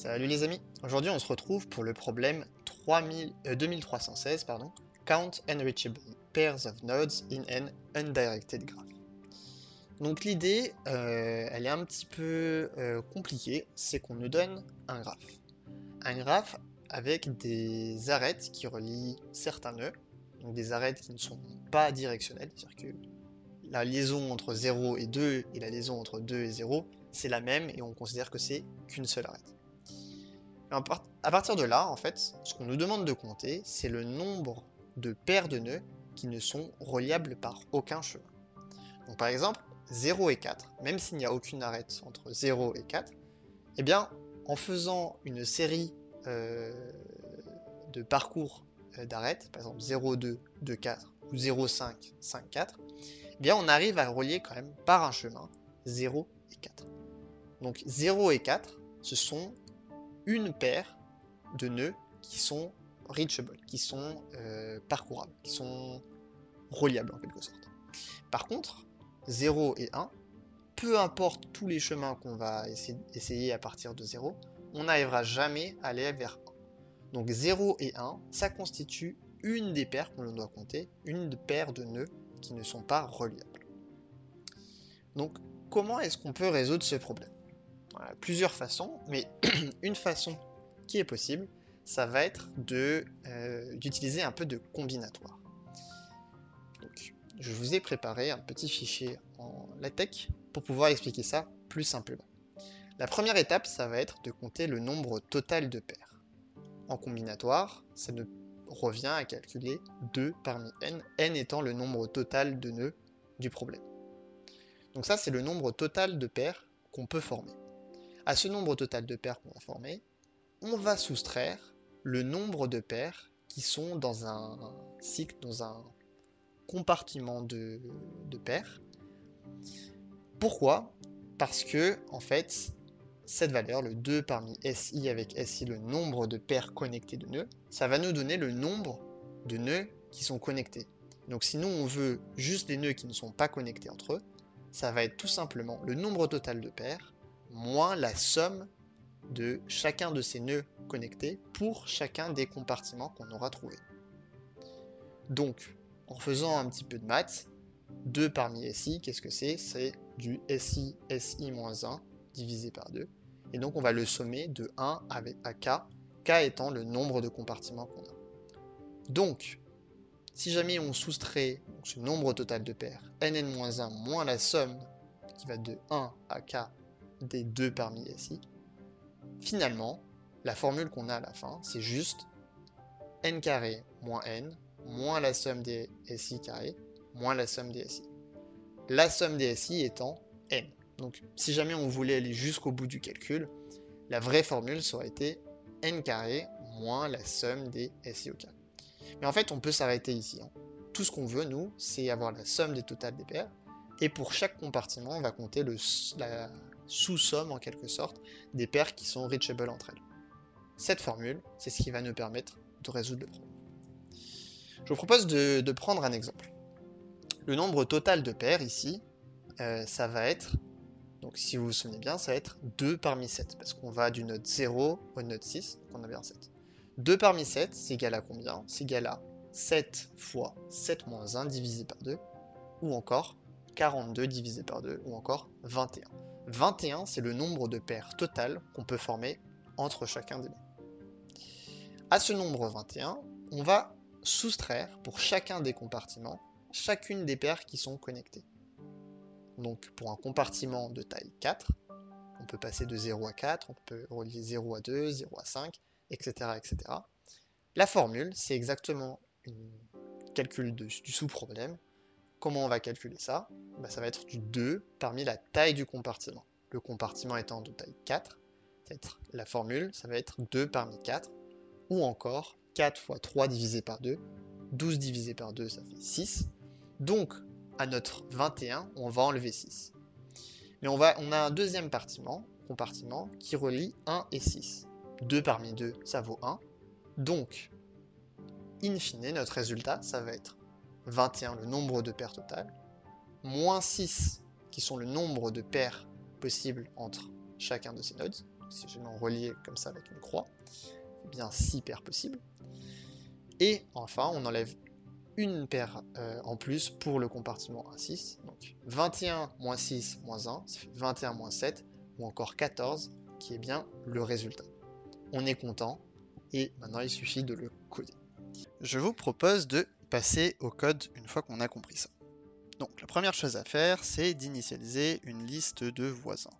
Salut les amis, aujourd'hui on se retrouve pour le problème 2316, Count Unreachable Pairs of Nodes in an Undirected Graph. Donc l'idée, elle est un petit peu compliquée, c'est qu'on nous donne un graphe. Un graphe avec des arêtes qui relient certains nœuds, donc des arêtes qui ne sont pas directionnelles, c'est-à-dire que la liaison entre 0 et 2 et la liaison entre 2 et 0, c'est la même et on considère que c'est qu'une seule arête. À partir de là, en fait, ce qu'on nous demande de compter, c'est le nombre de paires de nœuds qui ne sont reliables par aucun chemin. Donc par exemple, 0 et 4, même s'il n'y a aucune arête entre 0 et 4, eh bien, en faisant une série de parcours d'arêtes, par exemple 0, 2, 2, 4 ou 0, 5, 5, 4, eh bien, on arrive à relier quand même par un chemin 0 et 4. Donc 0 et 4, ce sont une paire de nœuds qui sont reachable, qui sont parcourables, qui sont reliables en quelque sorte. Par contre, 0 et 1, peu importe tous les chemins qu'on va essayer à partir de 0, on n'arrivera jamais à aller vers 1. Donc 0 et 1, ça constitue une des paires qu'on doit compter, une paire de nœuds qui ne sont pas reliables. Donc comment est-ce qu'on peut résoudre ce problème? Voilà, plusieurs façons, mais une façon qui est possible, ça va être d'utiliser un peu de combinatoire. Donc, je vous ai préparé un petit fichier en LaTeX pour pouvoir expliquer ça plus simplement. La première étape, ça va être de compter le nombre total de paires. En combinatoire, ça nous revient à calculer 2 parmi n, n étant le nombre total de nœuds du problème. Donc ça, c'est le nombre total de paires qu'on peut former. À ce nombre total de paires qu'on va former, on va soustraire le nombre de paires qui sont dans un cycle, dans un compartiment de paires. Pourquoi? Parce que, en fait, cette valeur, le 2 parmi SI avec SI, le nombre de paires connectées de nœuds, ça va nous donner le nombre de nœuds qui sont connectés. Donc si nous on veut juste des nœuds qui ne sont pas connectés entre eux, ça va être tout simplement le nombre total de paires moins la somme de chacun de ces nœuds connectés pour chacun des compartiments qu'on aura trouvé. Donc, en faisant un petit peu de maths, 2 parmi SI, qu'est-ce que c'est? C'est du SI, SI-1 divisé par 2. Et donc on va le sommer de 1 à K, K étant le nombre de compartiments qu'on a. Donc, si jamais on soustrait ce nombre total de paires, nn-1 moins la somme qui va de 1 à K des 2 parmi SI, finalement, la formule qu'on a à la fin, c'est juste n carré moins n, moins la somme des SI carré, moins la somme des SI. La somme des SI étant n. Donc si jamais on voulait aller jusqu'au bout du calcul, la vraie formule ça aurait été n carré moins la somme des SI au carré. Mais en fait, on peut s'arrêter ici. Tout ce qu'on veut, nous, c'est avoir la somme des totales des paires. Et pour chaque compartiment, on va compter la sous-somme, en quelque sorte, des paires qui sont reachable entre elles. Cette formule, c'est ce qui va nous permettre de résoudre le problème. Je vous propose de prendre un exemple. Le nombre total de paires, ici, ça va être, donc si vous vous souvenez bien, ça va être 2 parmi 7, parce qu'on va du node 0 au node 6, donc on a bien 7. 2 parmi 7, c'est égal à combien? C'est égal à 7 fois 7 moins 1 divisé par 2, ou encore 42 divisé par 2, ou encore 21. 21, c'est le nombre de paires totales qu'on peut former entre chacun des nœuds. À ce nombre 21, on va soustraire pour chacun des compartiments chacune des paires qui sont connectées. Donc pour un compartiment de taille 4, on peut passer de 0 à 4, on peut relier 0 à 2, 0 à 5, etc. etc. La formule, c'est exactement un calcul du sous-problème. Comment on va calculer ça? Ça va être du 2 parmi la taille du compartiment. Le compartiment étant de taille 4, la formule, ça va être 2 parmi 4, ou encore 4 fois 3 divisé par 2, 12 divisé par 2, ça fait 6. Donc, à notre 21, on va enlever 6. Mais on a un deuxième compartiment qui relie 1 et 6. 2 parmi 2, ça vaut 1. Donc, in fine, notre résultat, ça va être 21, le nombre de paires totales, moins 6, qui sont le nombre de paires possibles entre chacun de ces nodes, si jamais on reliait comme ça avec une croix, eh bien 6 paires possibles. Et enfin, on enlève une paire en plus pour le compartiment 1,6. Donc 21 moins 6 moins 1, ça fait 21 moins 7, ou encore 14, qui est bien le résultat. On est content, et maintenant il suffit de le coder. Je vous propose de passer au code une fois qu'on a compris ça. Donc la première chose à faire, c'est d'initialiser une liste de voisins.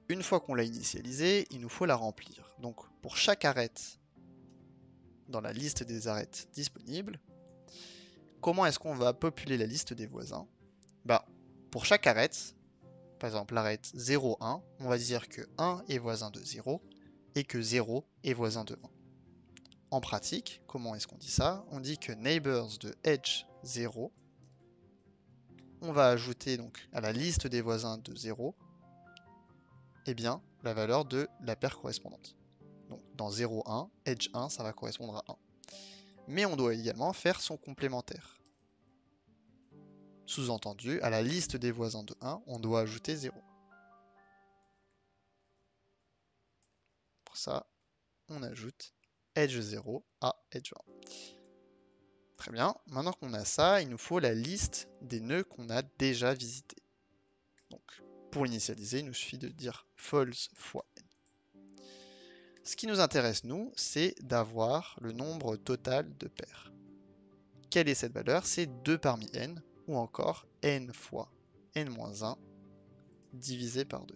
Une fois qu'on l'a initialisée, il nous faut la remplir. Donc pour chaque arête dans la liste des arêtes disponibles, comment est-ce qu'on va populer la liste des voisins? Bah, pour chaque arête, par exemple l'arête 0, 1, on va dire que 1 est voisin de 0 et que 0 est voisin de 1. En pratique, comment est-ce qu'on dit ça? On dit que neighbors de edge 0, on va ajouter donc à la liste des voisins de 0, eh bien, la valeur de la paire correspondante. Donc dans 0, 1, edge 1, ça va correspondre à 1. Mais on doit également faire son complémentaire. Sous-entendu, à la liste des voisins de 1, on doit ajouter 0. Pour ça, on ajoute edge 0 à edge 1. Très bien, maintenant qu'on a ça, il nous faut la liste des nœuds qu'on a déjà visités. Donc, pour l'initialiser, il nous suffit de dire false fois n. Ce qui nous intéresse, nous, c'est d'avoir le nombre total de paires. Quelle est cette valeur? C'est 2 parmi n, ou encore n fois n-1 divisé par 2.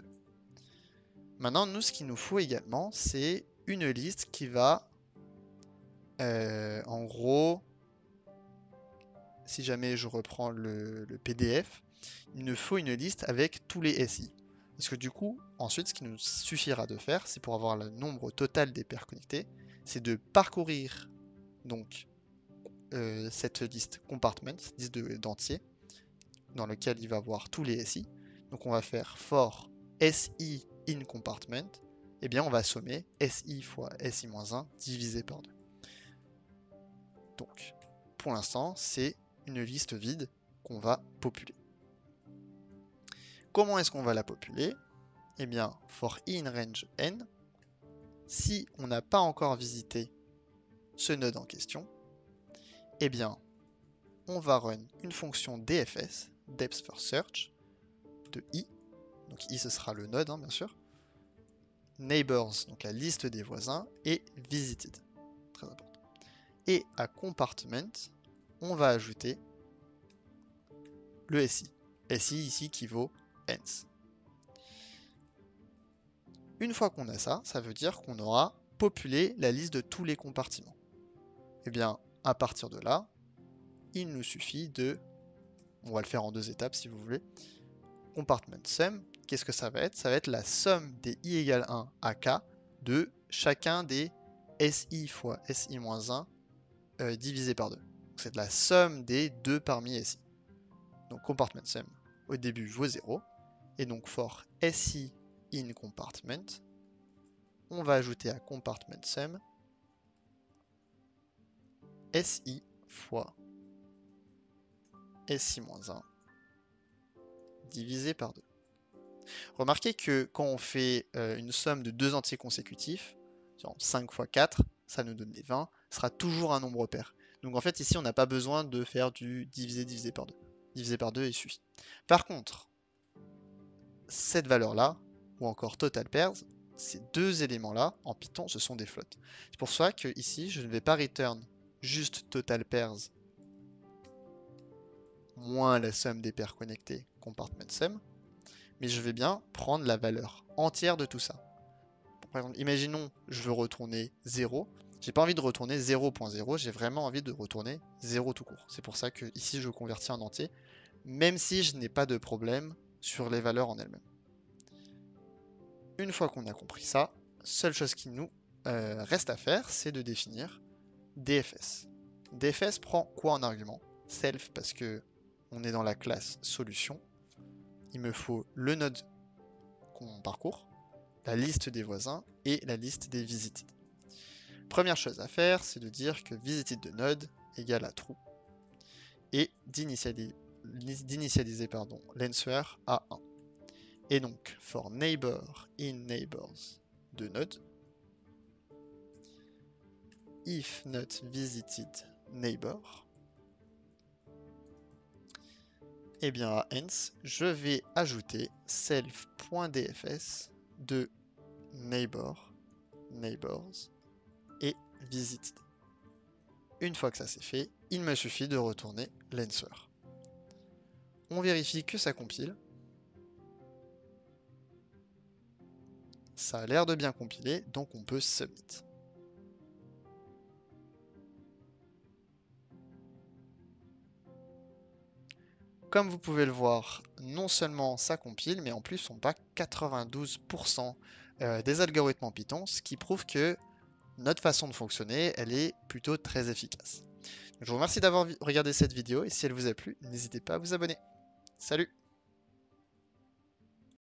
Maintenant, nous, ce qu'il nous faut également, c'est une liste qui va, en gros, si jamais je reprends le PDF, il nous faut une liste avec tous les SI. Parce que du coup, ensuite, ce qui nous suffira de faire, c'est pour avoir le nombre total des paires connectées, c'est de parcourir donc cette liste compartment, liste d'entiers, dans lequel il va avoir tous les SI. Donc on va faire for SI in compartment, et bien on va sommer SI fois SI-1 divisé par 2. Donc, pour l'instant, c'est une liste vide qu'on va populer. Comment est-ce qu'on va la populer? Eh bien, for in range n, si on n'a pas encore visité ce node en question, eh bien, on va run une fonction DFS, depth first search, de i. Donc i, ce sera le node, hein, bien sûr. Neighbors, donc la liste des voisins, et visited, très important. Et à compartment, on va ajouter le SI. SI ici qui vaut ends. Une fois qu'on a ça, ça veut dire qu'on aura populé la liste de tous les compartiments. Et bien, à partir de là, il nous suffit de, on va le faire en 2 étapes si vous voulez, compartment sum, qu'est-ce que ça va être? Ça va être la somme des i égale 1 à k de chacun des SI fois SI-1 divisé par 2. C'est la somme des 2 parmi SI. Donc compartment sum au début vaut 0. Et donc for SI in compartment, on va ajouter à compartment sum SI fois SI-1 divisé par 2. Remarquez que quand on fait une somme de 2 entiers consécutifs, 5 fois 4, ça nous donne les 20, sera toujours un nombre pair. Donc en fait ici on n'a pas besoin de faire du divisé par 2. Divisé par 2 il suffit. Par contre, cette valeur-là, ou encore total pairs, ces deux éléments-là, en Python, ce sont des floats. C'est pour ça que ici, je ne vais pas return juste total pairs moins la somme des paires connectées, compartment sum, mais je vais bien prendre la valeur entière de tout ça. Par exemple, imaginons, je veux retourner 0. J'ai pas envie de retourner 0.0, j'ai vraiment envie de retourner 0 tout court. C'est pour ça que ici, je convertis en entier, même si je n'ai pas de problème sur les valeurs en elles-mêmes. Une fois qu'on a compris ça, seule chose qui nous reste à faire, c'est de définir DFS. DFS prend quoi en argument? Self, parce que on est dans la classe solution. Il me faut le node qu'on parcourt, la liste des voisins et la liste des visited. Première chose à faire, c'est de dire que visited de node égale à true et d'initialiser l'answer à 1. Et donc, for neighbor in neighbors de node, if not visited neighbor, et bien à hence, je vais ajouter self.dfs de neighbor, neighbors et visited. Une fois que ça c'est fait, il me suffit de retourner l'answer. On vérifie que ça compile. Ça a l'air de bien compiler, donc on peut submit. Comme vous pouvez le voir, non seulement ça compile, mais en plus on bat 92% des algorithmes en Python, ce qui prouve que notre façon de fonctionner, elle est plutôt très efficace. Je vous remercie d'avoir regardé cette vidéo et si elle vous a plu, n'hésitez pas à vous abonner. Salut!